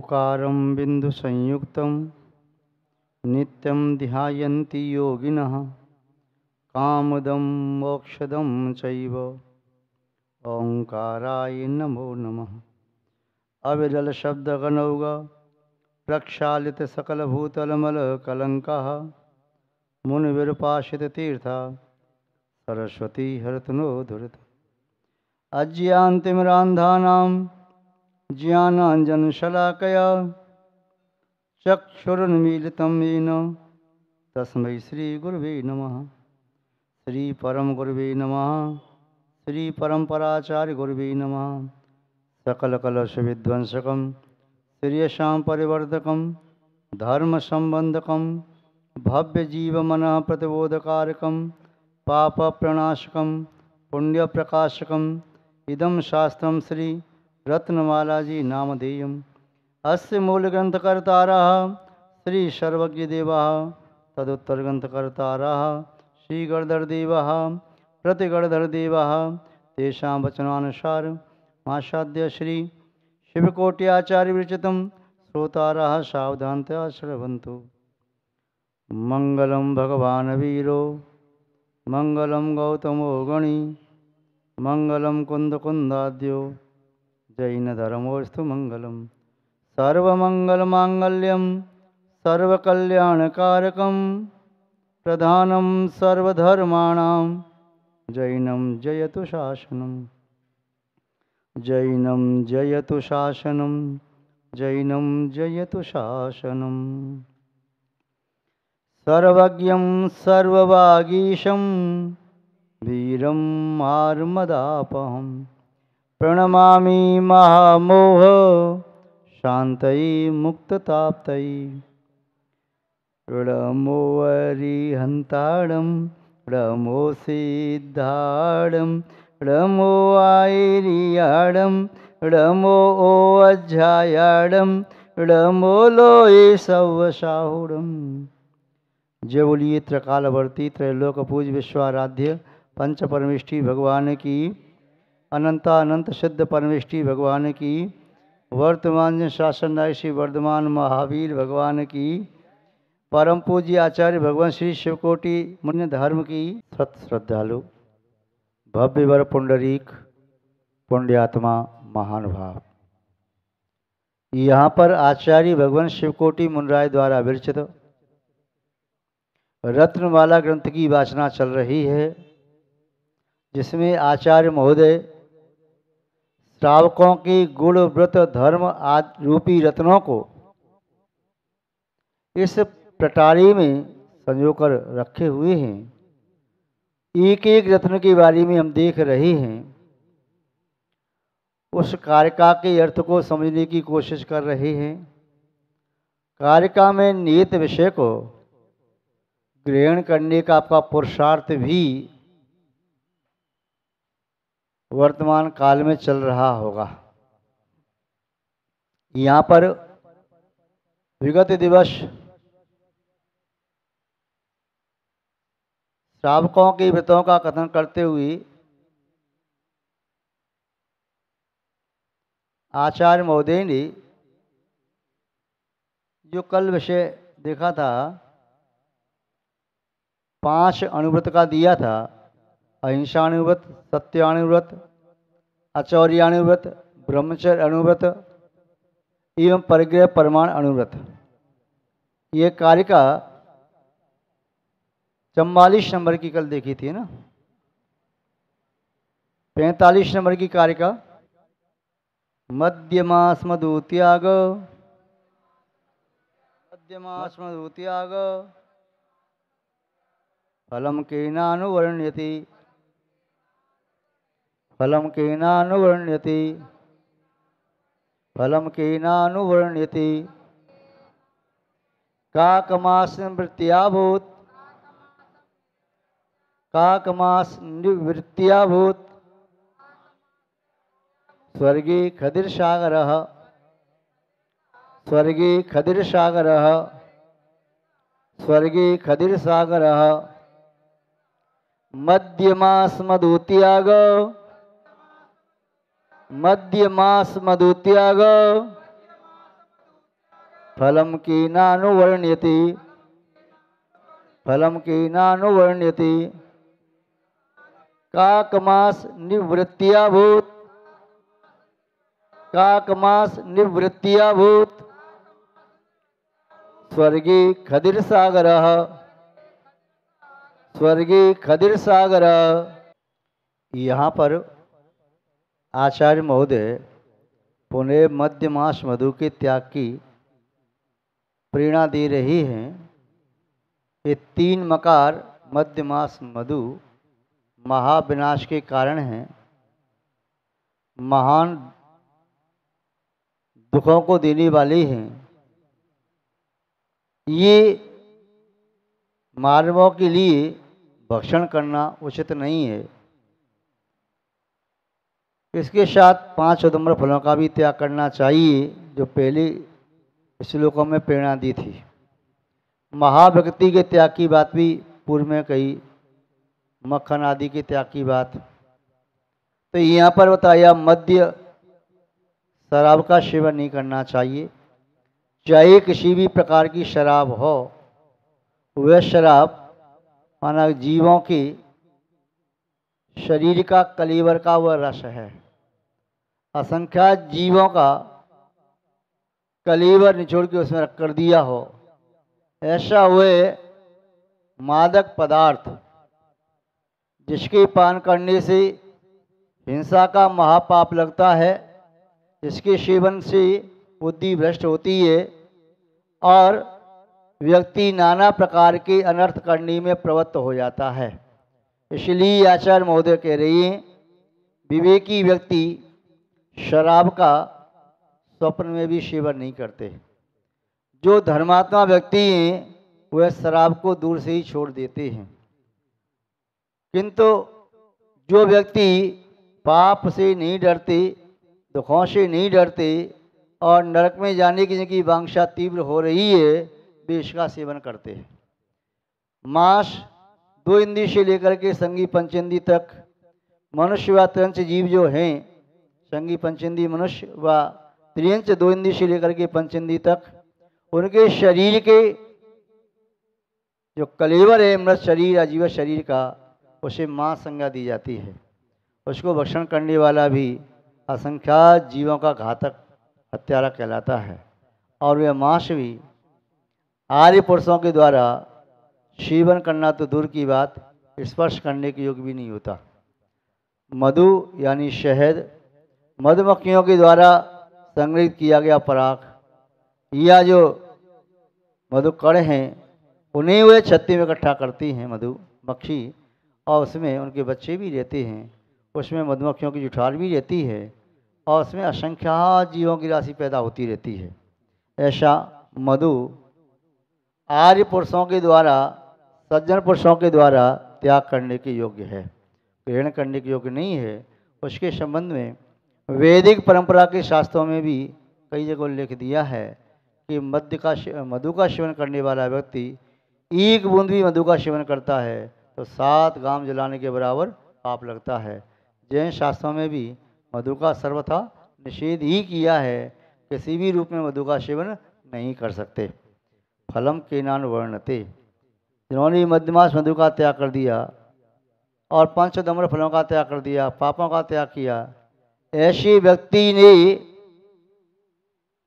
ओकारं बिन्दुसंयुक्तं नित्यं ध्यायन्ति योगिनः कामदं मोक्षदं चैव ओंकाराय नमो नमः। अविरल शब्दगणौघ प्रक्षालित सकलभूतलमलकलङ्कः मुनिविरपाशिततीर्था सरस्वती हरतनो धुरत। अज्ञानतिमिरान्धानां ज्ञानाञ्जनशलाकया चक्षुरुन्मीलितं येन तस्मै श्रीगुरुवे नमः। श्रीपरमगुरुवे नमः। श्रीपरम्पराचार्यगुरुवे नमः। सकलकलशविध्वंसकं श्रेयसां परिवर्धकं धर्मसम्बन्धकं भव्यजीवमनः प्रतिबोधकारकं पापप्रणाशकं पुण्यप्रकाशकम् इदं शास्त्रं श्री रत्नमालाजी नामधेयम्। अस्य मूलग्रन्थकर्तारः श्री सर्वज्ञदेवः तदुत्तरग्रन्थकर्तारः श्री गणधरदेवः प्रतिगणधरदेवः तेषां वचनानुसारम् आसाद्य श्री शिवकोटि आचार्य विरचितं श्रोतारः सावधानतया श्रवन्तु। मंगलम भगवान वीरो मंगलम गौतमो गणी मंगलम कुंद कुंदाद्यो जैन धर्मोस्तु मंगलम। सर्वमंगल मांगल्यम सर्वकल्याणकारकम प्रधानम सर्वधर्माणां जैनम जयतु शासनम। जैनम जयतु शासनम। जैनम जयतु शासनम। सर्वज्ञं सर्ववागीशं वीरं मार्मदापहं प्रणमामि महामोह शान्तये मुक्तताप्तये। प्रणमो अरिहन्ताणं प्रणमो सिद्धाणं प्रणमो आयरियाणं प्रणमो अध्यायाणं प्रणमो लोये सवसाहुणम्। जय बोलिए त्रिकालवर्ती त्रैलोक पूज विश्वाराध्य पंच परमेष्ठी भगवान की, अनंता अनंत सिद्ध परमेष्ठी भगवान की, वर्तमान शासन श्री वर्धमान महावीर भगवान की, परम पूज्य आचार्य भगवान श्री शिवकोटि मुनि धर्म की। सत श्रद्धालु भव्य वर पुंडरीक पुण्यात्मा महानुभाव, यहाँ पर आचार्य भगवान शिवकोटि मुनराय द्वारा विरचित रत्नमाला ग्रंथ की वाचना चल रही है, जिसमें आचार्य महोदय श्रावकों की गुण व्रत धर्म आदि रूपी रत्नों को इस पटारी में संजोकर रखे हुए हैं। एक एक रत्न के बारे में हम देख रहे हैं, उस कारिका के अर्थ को समझने की कोशिश कर रहे हैं। कारिका में निहित विषय को ग्रहण करने का आपका पुरुषार्थ भी वर्तमान काल में चल रहा होगा। यहाँ पर विगत दिवस श्रावकों के व्रतों का कथन करते हुए आचार्य महोदय ने जो कल विषय देखा था, 5 अणुव्रत का दिया था। अहिंसाणुव्रत, सत्याणुव्रत, आचौर्याणुव्रत, ब्रह्मचर्य अणुव्रत एवं परिग्रह परमाण अणुव्रत। ये कारिका 44 नंबर की कल देखी थी ना। 45 नंबर की कारिका मध्यमास्मदुत्याग, मध्यमास्मदुत्याग फलम केनानुवर्ण्यति, फलम केनानुवर्ण्यति, फलम केनानुवर्ण्यति। काकमास निवृत्त्याभूत, काकमास निवृत्त्याभूत स्वर्गे खदिरसागरः, स्वर्गे खदिरसागरः, स्वर्गे खदिरसागरः। मध्यमास्मदुत्याग, मध्यमास्मदुत्याग फलम की नानुवर्ण्यति फलम की नानुवर्ण्यति काकमास निवृत्तिया भूत काकमास निवृत्तिया भूत स्वर्गी खदिर सागर स्वर्गी खदिर सागर। यहाँ पर आचार्य महोदय पुनः मध्य मास मधु के त्याग की प्रेरणा दे रही हैं। ये 3 मकार मध्य मास मधु महाविनाश के कारण हैं, महान दुखों को देने वाली हैं। ये मानवों के लिए भक्षण करना उचित नहीं है। इसके साथ 5 उदम्बर फलों का भी त्याग करना चाहिए, जो पहले श्लोकों में प्रेरणा दी थी। महाभक्ति के त्याग की बात भी पूर्व में कही, मक्खन आदि के त्याग की बात। तो यहाँ पर बताया मद्य शराब का सेवन नहीं करना चाहिए। चाहे किसी भी प्रकार की शराब हो, वह शराब माना जीवों के शरीर का कलेवर का वह रस है। असंख्यात जीवों का कलेवर निचोड़ के उसमें रख कर दिया हो, ऐसा वह मादक पदार्थ जिसके पान करने से हिंसा का महापाप लगता है, जिसके सेवन से बुद्धि भ्रष्ट होती है और व्यक्ति नाना प्रकार के अनर्थ करने में प्रवृत्त हो जाता है। इसलिए आचार्य महोदय कह रही हैं, विवेकी व्यक्ति शराब का स्वप्न में भी सेवन नहीं करते। जो धर्मात्मा व्यक्ति हैं वह शराब को दूर से ही छोड़ देते हैं। किंतु जो व्यक्ति पाप से नहीं डरते, दुखों से नहीं डरते और नरक में जाने की जिनकी वांछा तीव्र हो रही है, वे इसका सेवन करते हैं। मांस 2 इंद्रिय से लेकर के संगी पंचेंद्रिय तक मनुष्य व त्रियंच जीव जो हैं, संगी पंचेंद्रिय मनुष्य व त्रियंच 2 इंद्रिय से लेकर के पंचेंद्रिय तक, उनके शरीर के जो कलेवर है मृत शरीर अजीव शरीर का, उसे मांस संज्ञा दी जाती है। उसको भक्षण करने वाला भी असंख्यात जीवों का घातक हत्यारा कहलाता है। और वह मांस भी आर्य पुरुषों के द्वारा सेवन करना तो दूर की बात, स्पर्श करने के योग्य भी नहीं होता। मधु यानी शहद, मधुमक्खियों के द्वारा संग्रहित किया गया पराग, या जो मधुकण हैं उन्हें वे छत्ती में इकट्ठा करती हैं मधुमक्खी, और उसमें उनके बच्चे भी रहते हैं। उसमें मधुमक्खियों की जुठार भी रहती है और उसमें असंख्यात जीवों की राशि पैदा होती रहती है। ऐसा मधु आर्य पुरुषों के द्वारा, सज्जन पुरुषों के द्वारा त्याग करने के योग्य है, ग्रहण करने के योग्य नहीं है। उसके संबंध में वैदिक परंपरा के शास्त्रों में भी कई जगह उल्लेख दिया है कि मधु का सेवन करने वाला व्यक्ति 1 बूंद भी मधु का सेवन करता है तो 7 गांव जलाने के बराबर पाप लगता है। जैन शास्त्रों में भी मधु का सर्वथा निषेध ही किया है, किसी भी रूप में मधु का सेवन नहीं कर सकते। फलम के नान वर्णते, जिन्होंने मध्यमास मधु का त्याग कर दिया और 5 उदम्बर फलों का त्याग कर दिया, पापों का त्याग किया, ऐसे व्यक्ति ने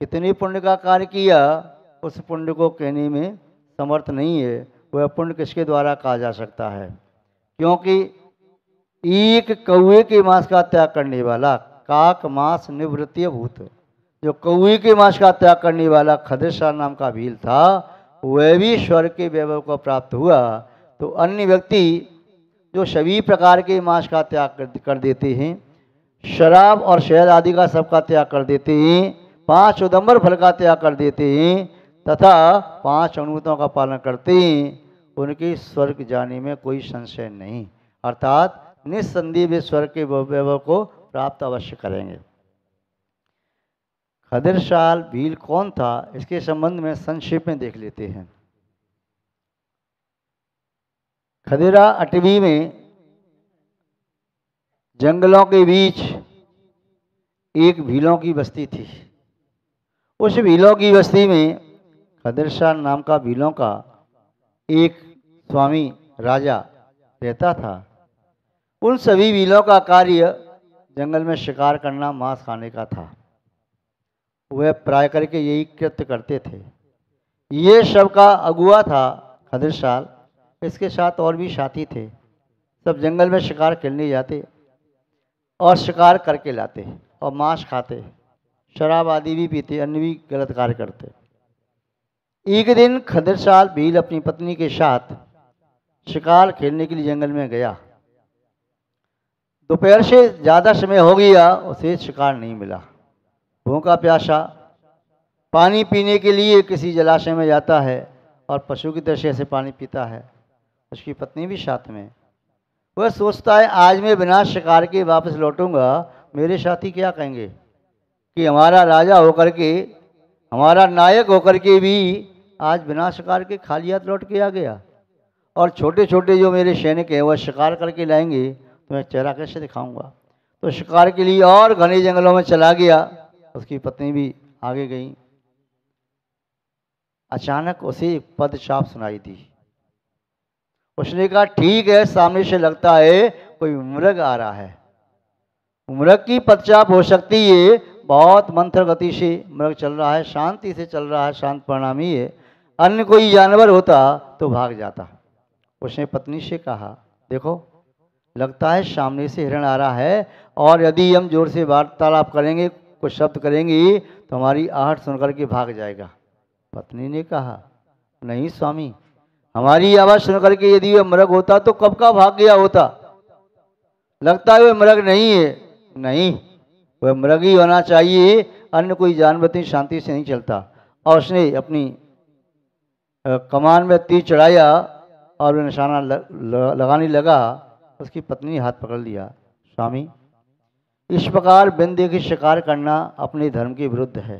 कितनी पुण्य का कार्य किया, उस पुण्य को कहने में समर्थ नहीं है। वह पुण्य किसके द्वारा कहा जा सकता है? क्योंकि एक कौए के मांस का त्याग करने वाला, काक मांस निवृत्ति भूत, जो कौए के मांस का त्याग करने वाला खदृषा नाम का भील था, वह भी स्वर्ग के वैभव को प्राप्त हुआ। तो अन्य व्यक्ति जो सभी प्रकार के मांस का त्याग कर देते हैं, शराब और शहद आदि का सबका त्याग कर देते हैं, 5 उदम्बर फल का त्याग कर देते हैं तथा 5 अनुमतों का पालन करते हैं, उनके स्वर्ग जाने में कोई संशय नहीं, अर्थात निस्संदेह वे स्वर्ग के वैभव को प्राप्त अवश्य करेंगे। खदिरशाल भील कौन था, इसके संबंध में संक्षेप में देख लेते हैं। खदिरा अटवी में जंगलों के बीच एक भीलों की बस्ती थी। उस भीलों की बस्ती में खदिर शाह नाम का भीलों का एक स्वामी राजा रहता था। उन सभी भीलों का कार्य जंगल में शिकार करना, मांस खाने का था। वह प्राय करके यही कृत्य करते थे। ये सब का अगुआ था खदिर शाह। इसके साथ और भी साथी थे। सब जंगल में शिकार खेलने जाते और शिकार करके लाते और मांस खाते, शराब आदि भी पीते, अन्य भी गलत कार्य करते। एक दिन खदिर शाह भील अपनी पत्नी के साथ शिकार खेलने के लिए जंगल में गया। दोपहर से ज़्यादा समय हो गया, उसे शिकार नहीं मिला। भूखा प्यासा पानी पीने के लिए किसी जलाशय में जाता है और पशु की तरह से पानी पीता है। उसकी पत्नी भी साथ में। वह सोचता है आज मैं बिना शिकार के वापस लौटूंगा, मेरे साथी क्या कहेंगे कि हमारा राजा होकर के, हमारा नायक होकर के भी आज बिना शिकार के खाली हाथ लौट के आ गया, और छोटे छोटे जो मेरे सैनिक हैं वह शिकार करके लाएंगे तो मैं चेहरा कैसे दिखाऊंगा। तो शिकार के लिए और घने जंगलों में चला गया। उसकी पत्नी भी आगे गई। अचानक उसे एक पदचाप सुनाई दी। उसने कहा ठीक है, सामने से लगता है कोई मृग आ रहा है। मृग की पदचाप हो सकती है, बहुत मंथर गति से मृग चल रहा है, शांति से चल रहा है, शांत परिणामी है। अन्य कोई जानवर होता तो भाग जाता। उसने पत्नी से कहा देखो, लगता है सामने से हिरण आ रहा है, और यदि हम जोर से वार्तालाप करेंगे, कुछ शब्द करेंगे तो हमारी आहट सुनकर के भाग जाएगा। पत्नी ने कहा नहीं स्वामी, हमारी आवाज़ सुनकर के यदि वह मृग होता तो कब का भाग गया होता। लगता है वह मृग नहीं है। नहीं, वह मृग ही होना चाहिए, अन्य कोई जानवर इतनी शांति से नहीं चलता। और उसने अपनी कमान में तीर चढ़ाया और वह निशाना लगाने लगा। उसकी पत्नी ने हाथ पकड़ लिया। स्वामी, इस प्रकार बिन देखे शिकार करना अपने धर्म के विरुद्ध है,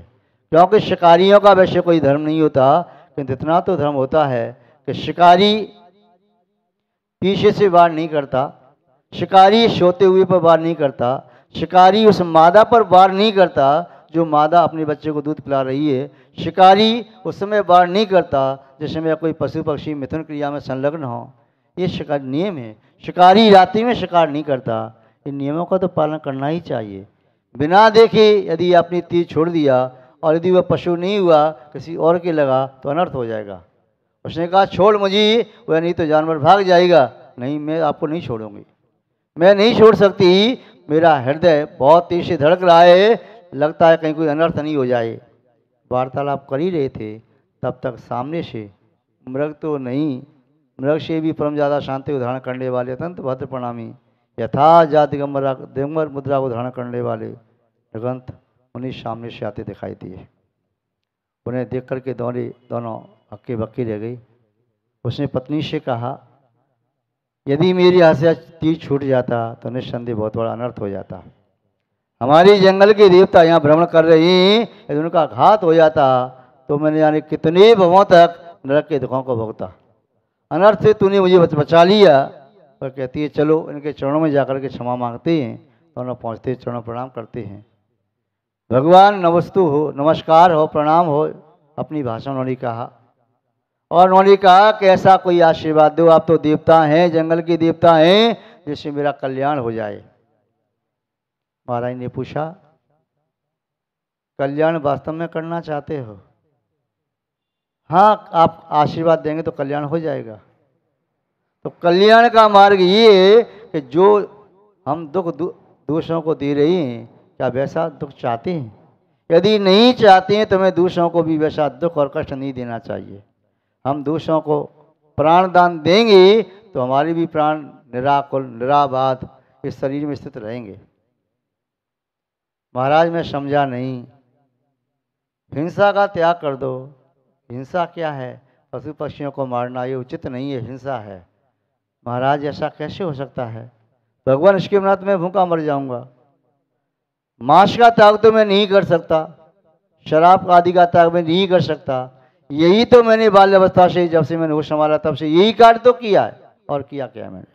क्योंकि शिकारियों का वैसे कोई धर्म नहीं होता, किंतु इतना तो धर्म होता है कि शिकारी पीछे से वार नहीं करता, शिकारी सोते हुए पर वार नहीं करता, शिकारी उस मादा पर वार नहीं करता जो मादा अपने बच्चे को दूध पिला रही है, शिकारी उस समय वार नहीं करता जिस समय कोई पशु पक्षी मिथुन क्रिया में संलग्न हो। ये शिकार नियम है। शिकारी रात्रि में शिकार नहीं करता। इन नियमों का तो पालन करना ही चाहिए। बिना देखे यदि आपने तीर छोड़ दिया और यदि वह पशु नहीं हुआ, किसी और के लगा तो अनर्थ हो जाएगा। उसने कहा छोड़ मुझे, वह नहीं तो जानवर भाग जाएगा। नहीं, मैं आपको नहीं छोड़ूंगी, मैं नहीं छोड़ सकती। मेरा हृदय बहुत तेज से धड़क रहा है, लगता है कहीं कोई अनर्थ नहीं हो जाए। वार्तालाप कर ही रहे थे, तब तक सामने से मृग तो नहीं, मृग से भी परम ज़्यादा शांति को धारण करने वाले अत्यंत भद्र प्रणामी यथा जा दिगंबर मुद्रा को धारण करने वाले भगवंत उन्हीं सामने से आते दिखाई दिए। उन्हें देख करके दोनों हक्के बक्के रह गई। उसने पत्नी से कहा यदि मेरी हाथ से तीर छूट जाता तो निस्संदेह बहुत बड़ा अनर्थ हो जाता। हमारी जंगल के देवता यहाँ भ्रमण कर रहे हैं, यदि उनका घात हो जाता तो मैंने जाने कितने भवों तक नरक के दुखों को भोगता। अनर्थ से तूने मुझे बचा लिया। पर कहती है चलो इनके चरणों में जाकर के क्षमा मांगते हैं। दोनों पहुँचते चरणों प्रणाम करते हैं। भगवान नमस्तु हो, नमस्कार हो, प्रणाम हो, अपनी भाषा उन्होंने कहा। और उन्होंने कहा कि ऐसा कोई आशीर्वाद दो, आप तो देवता हैं, जंगल के देवता हैं, जिससे मेरा कल्याण हो जाए। महाराज ने पूछा कल्याण वास्तव में करना चाहते हो? हाँ, आप आशीर्वाद देंगे तो कल्याण हो जाएगा। तो कल्याण का मार्ग ये है कि जो हम दुख दूसरों को दे रही हैं, क्या वैसा दुख चाहते हैं? यदि नहीं चाहते हैं तो हमें दूसरों को भी वैसा दुख और कष्ट नहीं देना चाहिए। हम दूसरों को प्राण दान देंगे तो हमारे भी प्राण निराकुल निराबाद इस शरीर में स्थित रहेंगे। महाराज मैं समझा नहीं, हिंसा का त्याग कर दो। हिंसा क्या है? पशु पक्षियों को मारना ये उचित नहीं है, हिंसा है। महाराज ऐसा कैसे हो सकता है? भगवान इसके बिना तो मैं भूखा मर जाऊंगा। मांस का त्याग तो मैं नहीं कर सकता, शराब आदि का त्याग मैं नहीं कर सकता। यही तो मैंने बाल्यावस्था से, जब से मैंने होश संभाला तब से यही कार्य तो किया है। और किया क्या मैंने?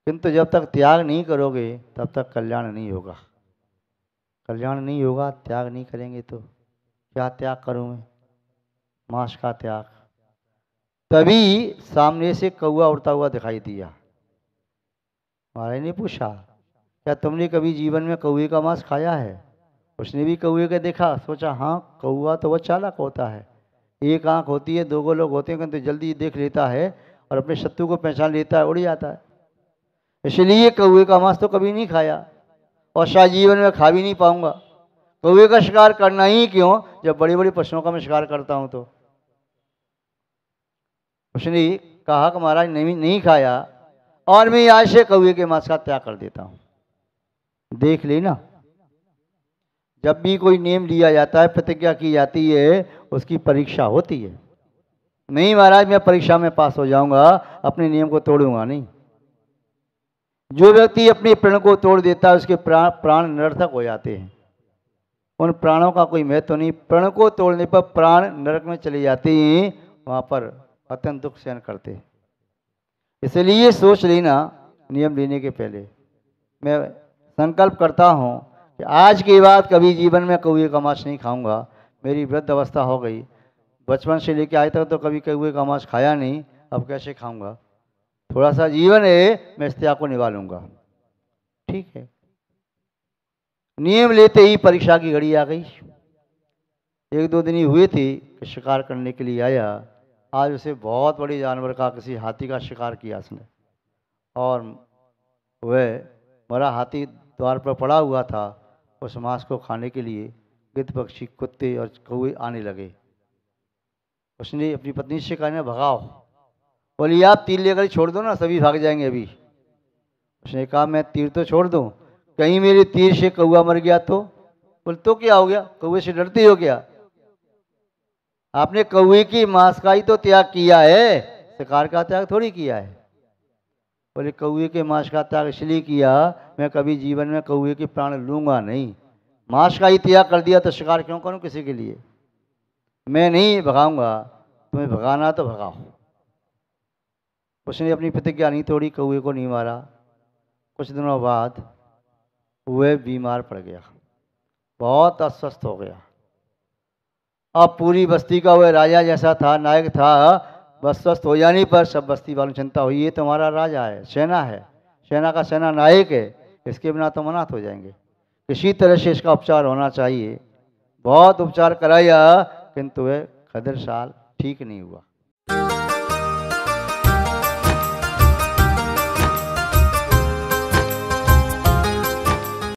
किंतु जब तक त्याग नहीं करोगे तब तक कल्याण नहीं होगा। कल्याण नहीं होगा त्याग नहीं करेंगे तो। क्या त्याग करूं मैं, मांस का त्याग। तभी सामने से कौवा उड़ता हुआ दिखाई दिया। महाराज ने पूछा, क्या तुमने कभी जीवन में कौवे का मांस खाया है? उसने भी कौवे को देखा, सोचा हाँ कौवा तो बहुत चालाक होता है, एक आंख होती है, दो लोग होते हैं, किंतु जल्दी देख लेता है और अपने शत्रु को पहचान लेता है, उड़ जाता है। इसलिए कौवे का मांस तो कभी नहीं खाया और शायद जीवन में खा भी नहीं पाऊंगा। कौवे का शिकार करना ही क्यों, जब बड़े बड़े पशुओं का मैं शिकार करता हूं तो। उसने कहा कि महाराज नहीं नहीं खाया, और मैं आज से कौवे के मांस का त्याग कर देता हूं। देख लेना, जब भी कोई नियम लिया जाता है, प्रतिज्ञा की जाती है, उसकी परीक्षा होती है। नहीं महाराज मैं परीक्षा में पास हो जाऊंगा, अपने नियम को तोड़ूंगा नहीं। जो व्यक्ति अपने प्रण को तोड़ देता है उसके प्राण निरर्थक हो जाते हैं। उन प्राणों का कोई महत्व नहीं। प्रण को तोड़ने पर प्राण नरक में चले जाते हैं, वहां पर अत्यंत दुख सहन करते हैं। इसलिए सोच लेना नियम लेने के पहले। मैं संकल्प करता हूं कि आज के बाद कभी जीवन में कौवे का मांस नहीं खाऊंगा। मेरी वृद्ध अवस्था हो गई, बचपन से लेकर आज तक तो कभी कौवे का मांस खाया नहीं, अब कैसे खाऊंगा? थोड़ा सा जीवन है, मैं इस त्याग को निभा लूंगा। ठीक है। नियम लेते ही परीक्षा की घड़ी आ गई। एक दो दिन ही हुए थे कि शिकार करने के लिए आया। आज उसे बहुत बड़ी जानवर का, किसी हाथी का शिकार किया उसने, और वह मरा हाथी द्वार पर पड़ा हुआ था। उस मांस को खाने के लिए गिद्ध, पक्षी, कुत्ते और कौवे आने लगे। उसने अपनी पत्नी से कहा, भगाओ। बोली आप तीर लेकर छोड़ दो ना, सभी भाग जाएंगे अभी। उसने कहा मैं तीर तो छोड़ दूं, कहीं मेरे तीर से कौवा मर गया तो? बोल तो क्या हो गया, कौवे से डरते हो क्या? आपने कौवे की मांस का ही तो त्याग किया है, शिकार का त्याग थोड़ी किया है। बोले कौवे के मांस का त्याग इसलिए किया, मैं कभी जीवन में कौवे के प्राण लूंगा नहीं। मांस का ही त्याग कर दिया तो शिकार क्यों करूं किसी के लिए? मैं नहीं भगाऊंगा, तुम्हें भगाना तो भगाओ। उसने अपनी प्रतिज्ञा नहीं तोड़ी, कौवे को नहीं मारा। कुछ दिनों बाद वह बीमार पड़ गया, बहुत अस्वस्थ हो गया। अब पूरी बस्ती का वह राजा जैसा था, नायक था, बस स्वस्थ हो जाने पर सब बस्ती वालों चिंता हुई, ये तुम्हारा राजा है, सेना है, सेना का सेना नायक है, इसके बिना तो मनात हो जाएंगे, किसी तरह से इसका उपचार होना चाहिए। बहुत उपचार कराया, किंतु वह कदर साल ठीक नहीं हुआ।